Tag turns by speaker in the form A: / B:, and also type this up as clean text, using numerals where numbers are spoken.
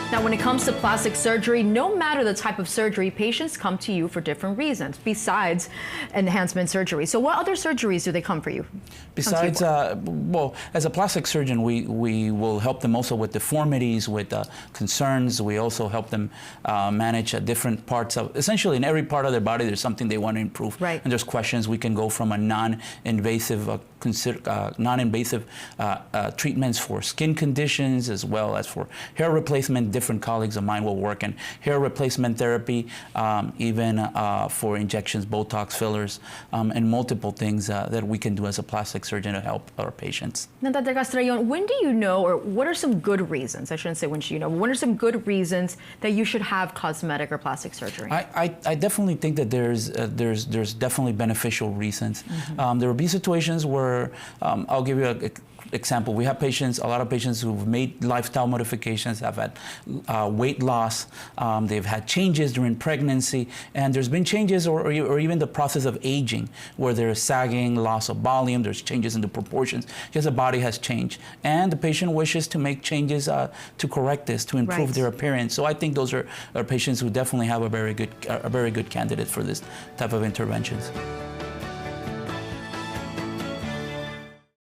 A: Now, when it comes to plastic surgery, no matter the type of surgery, patients come to you for different reasons besides enhancement surgery. So what other surgeries do they come for you?
B: Besides, well, as a plastic surgeon, we will help them also with deformities, with concerns. We also help them manage different parts of, essentially in every part of their body, there's something they want to improve.
A: Right.
B: And there's questions. We can go from a non-invasive treatments for skin conditions as well as for hair replacement. Different colleagues of mine will work in hair replacement therapy, even for injections, Botox, fillers, and multiple things that we can do as a plastic surgeon to help our patients.
A: Now, Dr. Castrellon, when do you know, or what are some good reasons, I shouldn't say when do you know, what are some good reasons that you should have cosmetic or plastic surgery?
B: I definitely think that there's definitely beneficial reasons. Mm-hmm. There will be situations where, I'll give you an example. We have patients, a lot of patients who've made lifestyle modifications, have had weight loss, they've had changes during pregnancy, and there's been changes or even the process of aging, where there's sagging, loss of volume, there's changes in the proportions, because the body has changed. And the patient wishes to make changes to correct this, to improve their appearance. So I think those are patients who definitely have a very good candidate for this type of interventions.